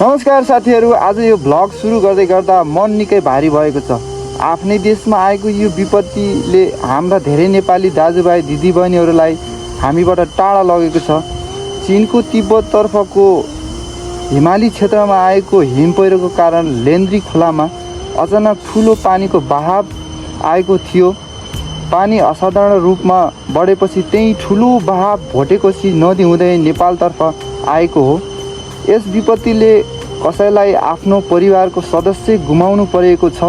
नमस्कार साथीहरू, आज यो भ्लग सुरु गर्दै गर्दा मन निकै भारी भएको छ। आफ्नै देशमा आएको यो विपत्तिले हाम्रा धेरै नेपाली दाजुभाइ दिदीबहिनीहरूलाई हामीबाट टाढा लगेको छ। चीनको तिब्बततर्फको हिमाली क्षेत्रमा आएको हिम पहिरोको कारण लेन्द्री खोलामा अचानक ठुलो पानीको बहाव आएको थियो। पानी असाधारण रूपमा बढेपछि त्यही ठुलो बहाव भोटेकोशी नदी हुँदै नेपालतर्फ आएको हो। यस विपत्तिले कसैलाई आफ्नो परिवारको सदस्य गुमाउनु परेको छ,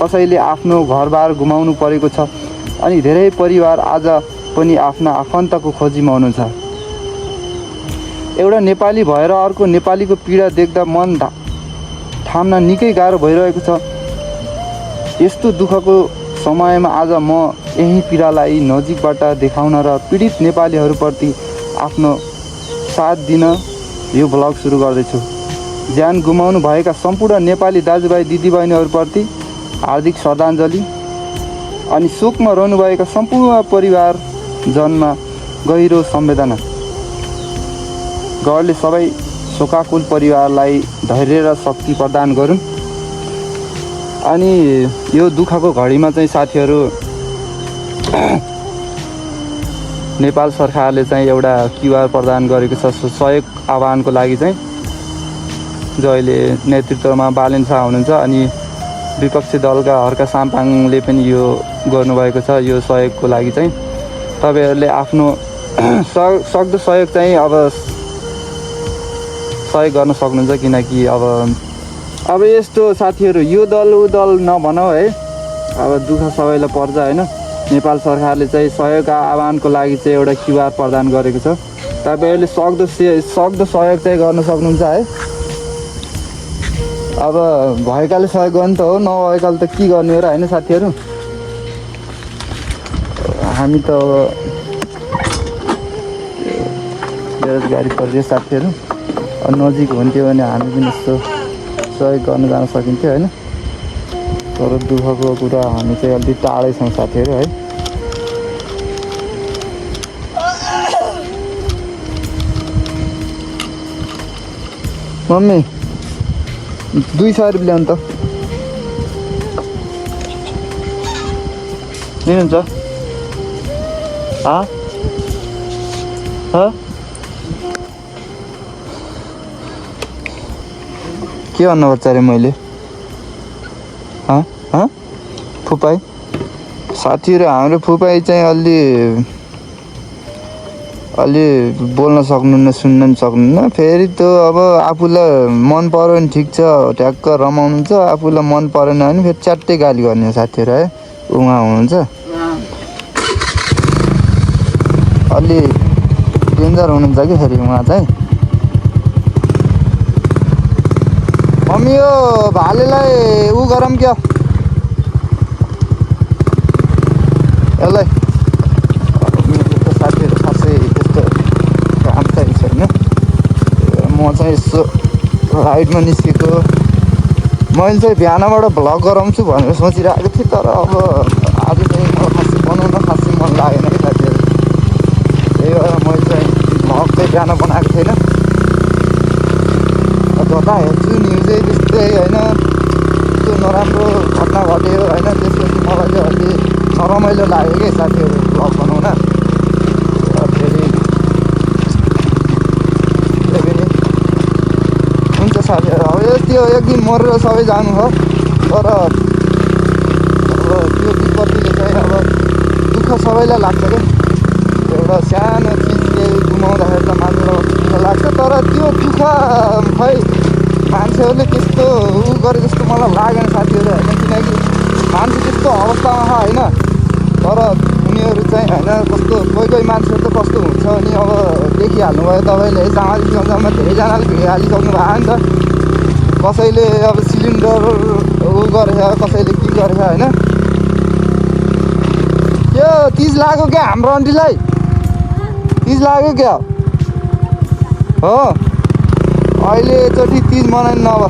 कसैले आफ्नो घरबार गुमाउनु परेको छ, अनि धेरै परिवार आज पनि आफ्ना आफन्तको खोजीमा हुनुहुन्छ। एउटा नेपाली भएर अर्को नेपालीको पीडा देख्दा मन थाम्न निकै गाह्रो भइरहेको छ। यस्तो दुःखको समयमा आज म यही पीडालाई नजिकबाट देखाउन र पीडित नेपालीहरूप्रति आफ्नो साथ दिन यो भ्लग सुरु गर्दैछु। ज्यान गुमाउनु भएका सम्पूर्ण नेपाली दाजुभाइ दिदीबहिनीहरूप्रति हार्दिक श्रद्धाञ्जली अनि शोकमा रहनुभएका सम्पूर्ण परिवारजनमा गहिरो संवेदना। गढले सबै शोकाकुल परिवारलाई धैर्य र शक्ति प्रदान गरून्। अनि यो दुःखको घडीमा चाहिँ साथीहरू, नेपाल सरकारले चाहिँ एउटा क्युआर प्रदान गरेको छ सहयोग आह्वानको लागि चाहिँ, जो अहिले नेतृत्वमा बालेन शाह हुनुहुन्छ अनि विपक्षी दलका हर्का साम्पाङले पनि यो गर्नुभएको छ। यो सहयोगको लागि चाहिँ तपाईँहरूले आफ्नो सक्दो सहयोग चाहिँ अब सहयोग गर्न सक्नुहुन्छ। किनकि अब यस्तो साथीहरू, यो दल ऊ दल नभनौँ है, अब दुःख सबैलाई पर्छ होइन। नेपाल सरकारले चाहिँ सहयोग आह्वानको लागि चाहिँ एउटा क्युआर प्रदान गरेको छ। तपाईँहरूले सक्दो सहयोग चाहिँ गर्न सक्नुहुन्छ है। अब भएकाले सहयोग गर्नु त हो, नभएकाले त के गर्ने हो र होइन साथीहरू। हामी त बेरोजगारी परिवेश साथीहरू, नजिक हुन्थ्यो भने हामी पनि यस्तो सहयोग गर्न जान सकिन्थ्यो होइन। तर दुःखको कुरा हामी चाहिँ अलिक टाढै छौँ साथीहरू है। मम्मी 200 रुपियाँ ल्याउनु त, लिनुहुन्छ? के भन्नुपर्छ अरे मैले? फुपाई साथीहरू, हाम्रो फुपाई चाहिँ अलि बोल्न सक्नुहुन्न, सुन्न पनि सक्नुहुन्न। फेरि त्यो अब आफूलाई मन पऱ्यो भने ठिक छ, ठ्याक्क रमाउनुहुन्छ, आफूलाई मन परेन भने फेरि च्याट्टै गाली गर्ने साथीहरू है। उहाँ हुनुहुन्छ अलि डेन्जर हुनुहुन्छ कि फेरि उहाँ चाहिँ। मम्मी यो भालेलाई ऊ गरौँ क्या, यसलाई साथीहरू खासै त्यस्तो काम चाहिँ छैन। म चाहिँ यसो राइडमा निस्केको। मैले चाहिँ बिहानबाट भ्लग गराउँछु भनेर सोचिरहेको थिएँ, तर अब आज चाहिँ मलाई खासै बनाउन खासै मन लागेन कि साथीहरू। त्यही भएर मैले चाहिँ भ्लग चाहिँ बिहान बनाएको थिएन। जता हेर्छु न्युजै त्यस्तै होइन, त्यो नराम्रो घटना घट्यो होइन। त्यसपछि मलाई चाहिँ अलि नरमाइलो लाग्यो कि साथीहरू भ्लग बनाउन। फेरि हुन्छ साथीहरू, अब त्यो एक दिन मरेर सबै जानु हो। तर अब त्यो विपत्तिले चाहिँ अब दुःख सबैलाई लाग्छ क्या। एउटा सानो चिजले गुमाउँदाखेरि त मान्छेलाई दुःख लाग्छ, तर त्यो दुःख खै मान्छेहरूले त्यस्तो ऊ गरे जस्तो मलाई लागेन साथीहरू होइन। किनकि मान्छे त्यस्तो अवस्थामा छ होइन, तर उनीहरू चाहिँ होइन कस्तो कोही मान्छेहरू त कस्तो हुन्छ भने अब देखिहाल्नु भयो तपाईँले, सामाजिक सञ्जालमा धेरैजनाले भिडिहालिसक्नु भएको नि त। कसैले अब सिलिन्डर ऊ गरेछ, कसैले के गरेछ होइन। त्यो 30 लाग्यो क्या हाम्रो आन्टीलाई, 30 लाग्यो क्या हो। अहिले एकचोटि 30 मनाउनु नभए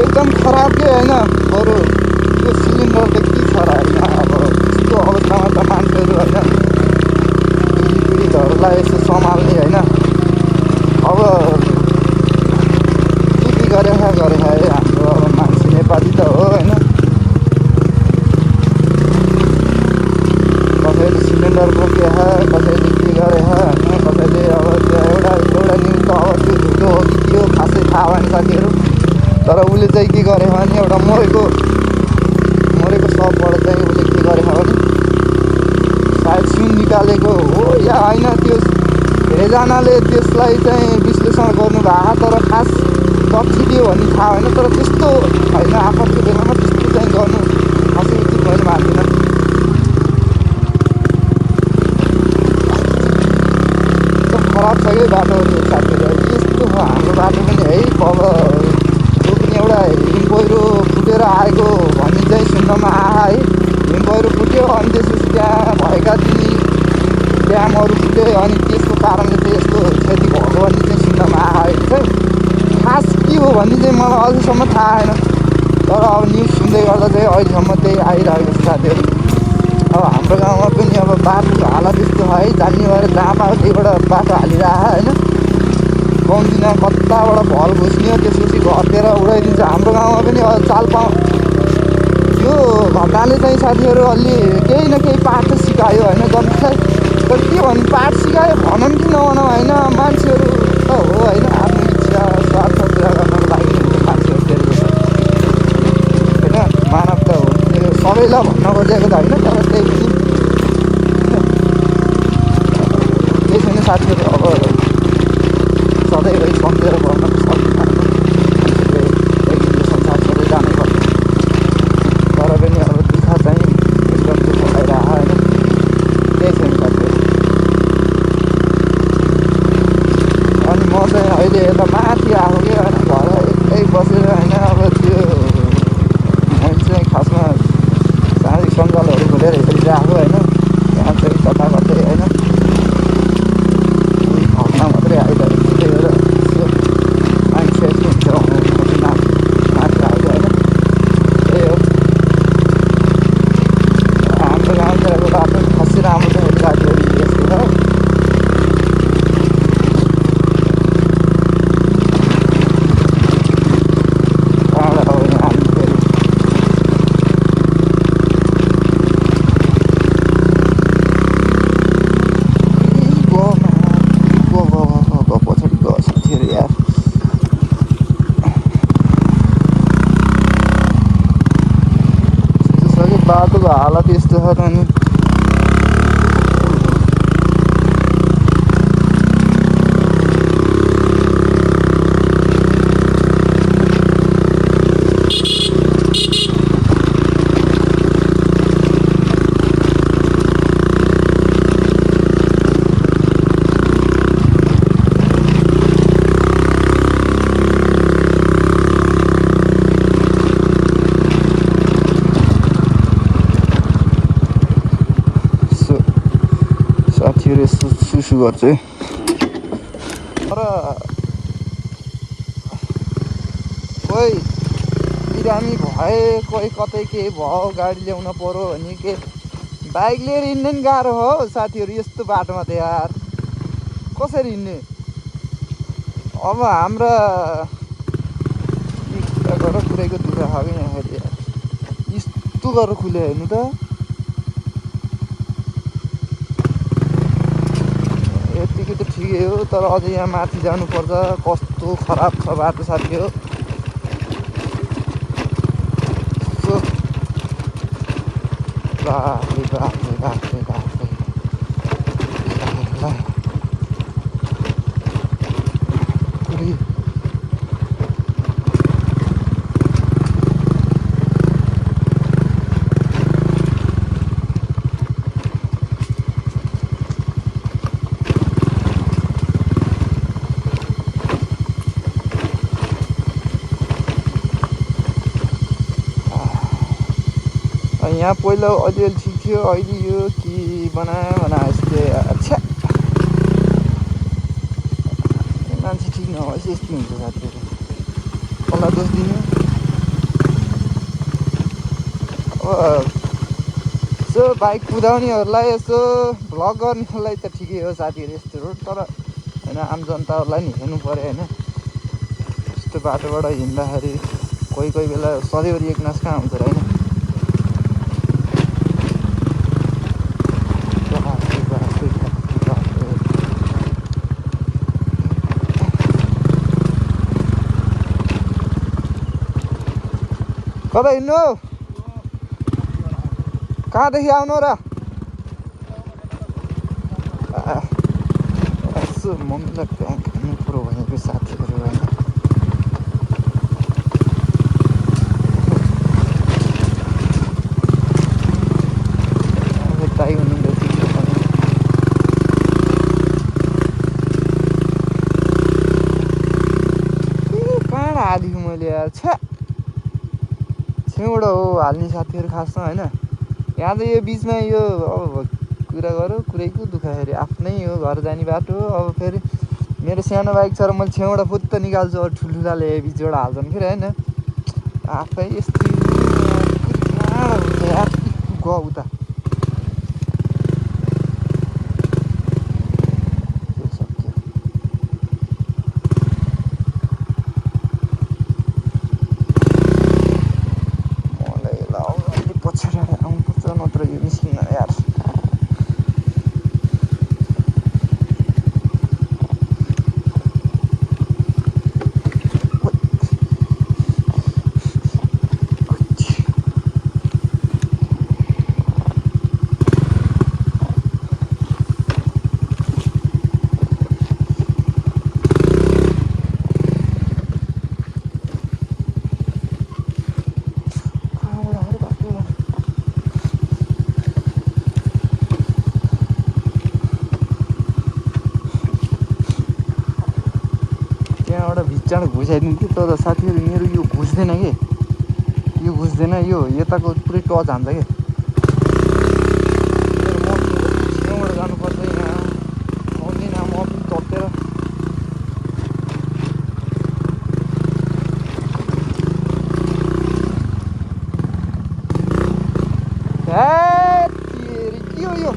एकदम खराब के होइन। बरु त्यो सिलिन्डर त के छ र होइन। अब यस्तो अवस्थामा त मान्छेहरू होइन पीडितहरूलाई यसो सम्हाल्ने होइन। अब के गरे हाम्रो अब मान्छे नेपाली त हो होइन। कसैले सिलिन्डर बोके कसैले के गरे होइन, कसैले अब त्यो एउटा न्युज त अब त्यो झुटो हो कि के हो खासै थाहा भएन साथीहरू। तर उसले चाहिँ के गरे भने एउटा मरेको सबबाट चाहिँ उसले के गरे भने सायद सुन निकालेको हो या होइन, त्यो धेरैजनाले त्यसलाई चाहिँ विश्लेषण गर्नुभएको, तर खास तथ्य के हो भन्ने थाहा होइन। तर त्यस्तो होइन, आपतको बेलामा त्यस्तो चाहिँ गर्नु खासै उचित मैले मान्दिनँ। एकदम खराब छ कि बाटोहरू साथीहरू। यस्तो हो हाम्रो बाटो पनि है। अब त्यो पनि एउटा हिम पहिरो फुटेर आएको भन्ने चाहिँ सुन्नमा आयो है। हिम पहिरो फुट्यो अनि त्यसपछि त्यहाँ भएका ती ड्यामहरू फुट्यो अनि त्यसको कारणले चाहिँ यस्तो क्षति भएको भन्ने चाहिँ सुन्नमा आयो चाहिँ। खास के हो भन्ने चाहिँ मलाई अझैसम्म थाहा छैन। तर अब न्युज सुन्दै गर्दा चाहिँ अहिलेसम्म त्यही आइरहेको छ साथीहरू। अब हाम्रो गाउँमा पनि अब बाटोको हालत यस्तो है, जान्ने भएर जहाँ पायो त्यहीबाट बाटो हालिरहेको होइन। पाउँदिन कताबाट भल घुस्नियो त्यसपछि घटेर उडाइदिन्छ। हाम्रो गाउँमा पनि चाल यो घटनाले चाहिँ साथीहरू अलि केही न केही पाठ त सिकायो होइन जनतालाई। तर के भन्नु, पाठ सिकायो भनौँ कि नभनौँ होइन, मान्छेहरू त हो होइन, आफ्नो इच्छा स्वार्थ पुरा गर्नको लागि मान्छेहरू धेरै जस्तो होइन, मानव त हो। त्यो सबैलाई भन्न खोजेको त होइन, तर त्यही पनि केही छैन साथीहरू। अब सधैँभरि सम्झेर गर्न सक्दैन, संसार सधैँ जानै पर्छ। तर पनि अब दुःख चाहिँ एकदम दुःख भइरहेको होइन, केही छैन साथीहरू। अनि म चाहिँ अहिले यता माथि आएको कि होइन, घर एक्लै बसेर होइन। अब त्यो मैले चाहिँ खासमा सामाजिक सञ्जालहरू खोलेर हेरिरहेको होइन, त्यहाँ चाहिँ कताकतै होइन घटना मात्रै आइरहेको। त्यही भएर यसो माइन्ड फ्रेस हुन्छ माथि आएको होइन। त्यही हो, हाम्रो गाउँ चाहिँ अब बाटो खासै राम्रो छ साथीहरू। यस्तो छ कहाँबाट अब यहाँ हामी फेरि पछाडि गयो साथीहरू यार। बाटोको हालत यस्तो छ त नि। साथीहरू यस्तो सुसु गर्छु है। तर कोही बिरामी भए, कोही कतै केही भयो, गाडी ल्याउन पऱ्यो भने के बाइक लिएर हिँड्नु नि गाह्रो हो साथीहरू। यस्तो बाटोमा त यार कसरी हिँड्ने। अब हाम्रा गरेर पुरैको दुःख छ कि यहाँखेरि यार, यस्तो गरेर खुल्यो हेर्नु त। यतिकै त ठिकै हो, तर अझै यहाँ माथि जानुपर्छ। कस्तो खराब छ बाटो साथी हो। बाफ्रे बाफ्रे बाफ्रे बाफ्रे यहाँ पहिला अलिअलि ठिक थियो, अहिले यो के बनाए जस्तै। अच्छा मान्छे ठिक नभएपछि यस्तो हुन्छ साथीहरू, कसलाई दोष दिने। अब यसो बाइक कुदाउनेहरूलाई, यसो भ्लग गर्नेहरूलाई त ठिकै हो साथीहरू यस्तो रोड। तर होइन आम जनताहरूलाई नि हेर्नु पऱ्यो होइन यस्तो बाटोबाट हिँड्दाखेरि कोही कोही बेला सधैँभरि एकनास कहाँ हुन्छ र होइन कता हिँड्नु कहाँदेखि आउनु र यसो मम्मीलाई ब्याङ्क हान्नु पऱ्यो भनेको साथीहरू होइन दाइ हुनुहुँदै थियो कहाँ हालेको मैले यार छेउबाट हो हाल्ने साथीहरू खासमा होइन यहाँ त यो बिचमा यो अब कुरा गरौँ कुरैको दुखाखेरि आफ्नै हो घर जाने बाटो अब फेरि मेरो सानो बाइक छ र मैले छेउबाट फुत्त निकाल्छु अब ठुल्ठुलाले बिचबाट हाल्छन् फेरि होइन आफै यस्तो हुन्छ यार ग उता पछाडि आउनुपर्छ नत्र यो निस्किन यार त्यहाँबाट भिचाँड घुसाइदिन्थ्यो तर साथीहरू मेरो यो घुस्दैन कि यो घुस्दैन यो यताको पुरै टच हान्छ कि छेउबाट जानुपर्छ यहाँ आउँदैन म पनि ततेर के हो यो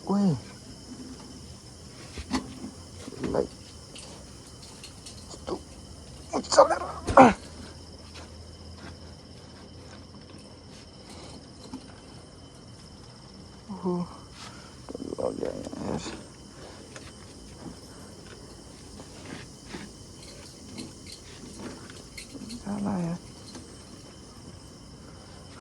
ओए लाइक चलेर ओहो लग्यो यार जाला यार